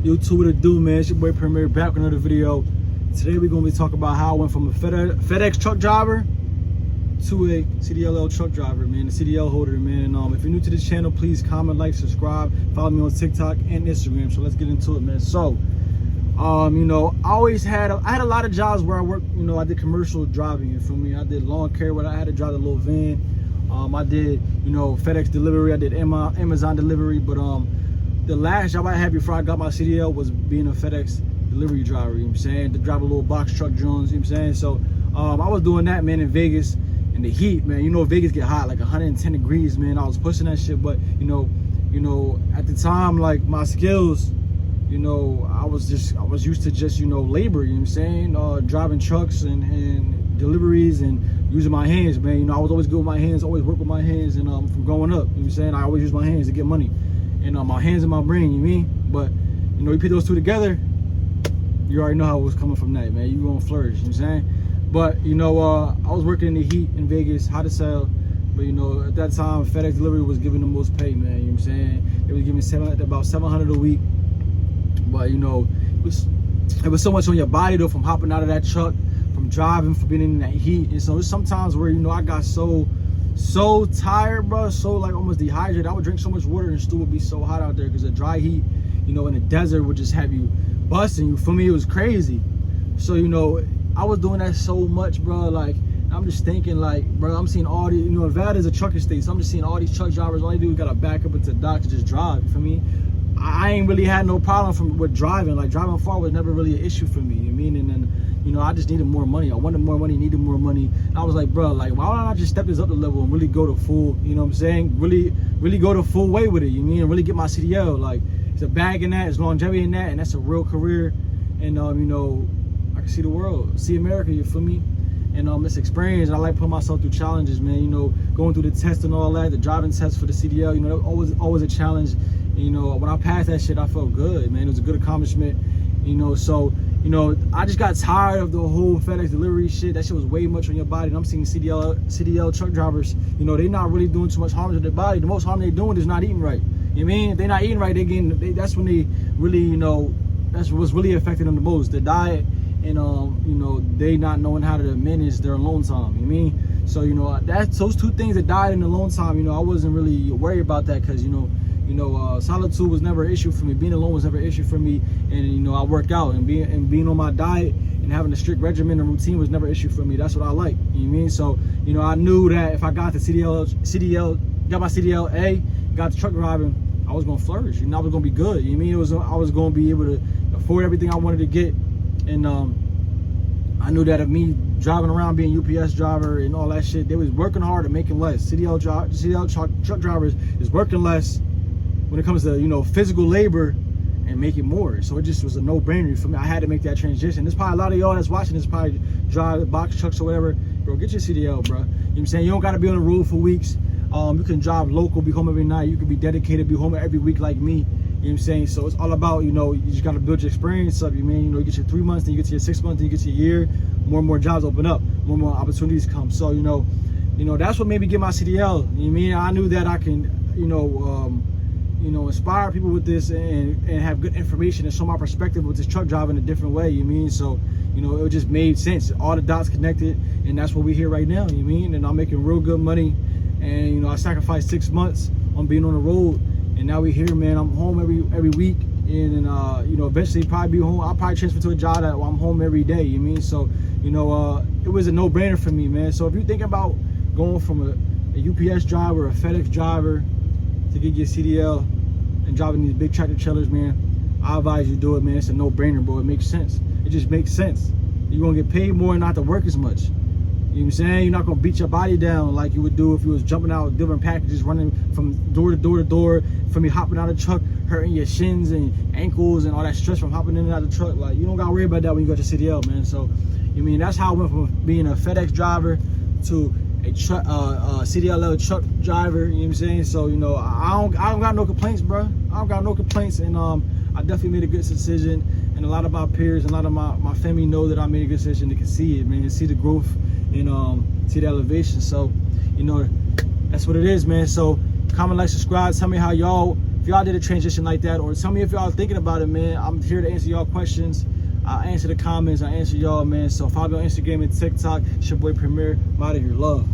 YouTube, what it do, man? It's your boy Premier back with another video. Today we're gonna be talking about how I went from a FedEx truck driver to a CDL truck driver, man, a CDL holder, man. If you're new to this channel, please comment, like, subscribe, follow me on TikTok and Instagram. So let's get into it, man. So, you know, I had a lot of jobs where I worked. You know, I did commercial driving. You feel me? I did lawn care where I had to drive a little van. I did, you know, FedEx delivery. I did Amazon delivery, but the last job I had before I got my CDL was being a FedEx delivery driver, you know what I'm saying? To drive a little box truck drones, you know what I'm saying? So I was doing that, man, in Vegas, in the heat, man. You know, Vegas get hot, like 110 degrees, man. I was pushing that shit, but you know, at the time, like, my skills, you know, I was used to just, you know, labor, you know what I'm saying? Driving trucks and deliveries and using my hands, man. You know, I was always good with my hands, always work with my hands, and from growing up, you know what I'm saying? I always use my hands to get money. And my hands and my brain, you mean? But, you know, you put those two together, you already know how it was coming from that, man. You gonna flourish, you know what I'm saying? But, you know, I was working in the heat in Vegas, hot to sell. But, you know, at that time, FedEx delivery was giving the most pay, man, you know what I'm saying? They was giving about $700 a week. But, you know, it was so much on your body, though, from hopping out of that truck, from driving, from being in that heat. And so there's sometimes where, you know, I got so tired, bro, so like almost dehydrated. I would drink so much water and still would be so hot out there because the dry heat, you know, in the desert would just have you busting. You feel me? It was crazy. So, you know, I was doing that so much, bro. Like, I'm just thinking, like, bro, I'm seeing all these, you know, Nevada's a trucking state, so I'm just seeing all these truck drivers. All they do is gotta back up into the dock to just drive. You feel me? I ain't really had no problem with driving. Like, driving far was never really an issue for me. You mean? And then, you know, I just needed more money. I wanted more money, needed more money. And I was like, bro, like, why don't I just step this up the level and really go to full, you know what I'm saying? Really go the full way with it, you mean? And really get my CDL. Like, it's a bag in that, it's longevity in that, and that's a real career. And, you know, I can see the world, see America, you feel me? And this experience, I like putting myself through challenges, man. You know, going through the test and all that, the driving test for the CDL, you know, that was always a challenge. And, you know, when I passed that shit, I felt good, man. It was a good accomplishment, you know. So, you know, I just got tired of the whole FedEx delivery shit. That shit was way much on your body. And I'm seeing CDL truck drivers, you know, they not really doing too much harm to their body. The most harm they're doing is not eating right. You know what I mean? If they're not eating right, that's when they really, you know, that's what's really affecting them the most. The diet and, you know, they not knowing how to manage their alone time. You know what I mean? So, you know, that's those two things that died in the alone time. You know, I wasn't really worried about that because, you know, solitude was never an issue for me. Being alone was never an issue for me. And, you know, I work out and being on my diet and having a strict regimen and routine was never an issue for me. That's what I like. You know what I mean? So, you know, I knew that if I got the got my CDL got the truck driving, I was gonna flourish. You know, I was gonna be good. You know what I mean? I was gonna be able to afford everything I wanted to get. And I knew that of me driving around being UPS driver and all that shit, they was working hard and making less. CDL truck drivers is working less when it comes to, you know, physical labor and making more. So it just was a no-brainer for me. I had to make that transition. There's probably a lot of y'all that's watching this probably drive box trucks or whatever. Bro, get your CDL, bro. You know what I'm saying? You don't got to be on the road for weeks. You can drive local, be home every night. You can be dedicated, be home every week like me. You know what I'm saying? So it's all about, you know, you just got to build your experience up. You mean, you know, you get your 3 months, then you get to your 6 months, then you get to your year. More and more jobs open up, more and more opportunities come. So, you know, that's what made me get my CDL. You know what I mean? I knew that I can, you know, inspire people with this and have good information and show my perspective with this truck driving a different way. You know what I mean? So, you know, it just made sense. All the dots connected, and that's what we here right now. You know what I mean? And I'm making real good money. And, you know, I sacrificed 6 months on being on the road, and now we here, man. I'm home every week, and you know, eventually probably be home. I'll probably transfer to a job that I'm home every day. You know what I mean? So, you know, it was a no-brainer for me, man. So if you think about going from a UPS driver, a FedEx driver, to get your CDL and driving these big tractor trailers, man, I advise you do it, man. It's a no-brainer, bro. It makes sense. It just makes sense. You're gonna get paid more and not to work as much. You know what I'm saying? You're not gonna beat your body down like you would do if you was jumping out delivering packages, running from door to door to door, from you hopping out of the truck, hurting your shins and ankles and all that stress from hopping in and out of the truck. Like, you don't gotta worry about that when you got your CDL, man. So, you mean, that's how I went from being a FedEx driver to a CDL truck driver. You know what I'm saying? So, you know, I don't got no complaints, bro. I don't got no complaints, and I definitely made a good decision. And a lot of my peers and a lot of my family know that I made a good decision. They can see it, man. See the growth and see the elevation. So, you know, that's what it is, man. So comment, like, subscribe. Tell me how y'all, if y'all did a transition like that, or tell me if y'all thinking about it, man. I'm here to answer y'all questions. I answer the comments, I answer y'all, man. So follow me on Instagram and TikTok. It's your boy Premier. I'm out of here. Love.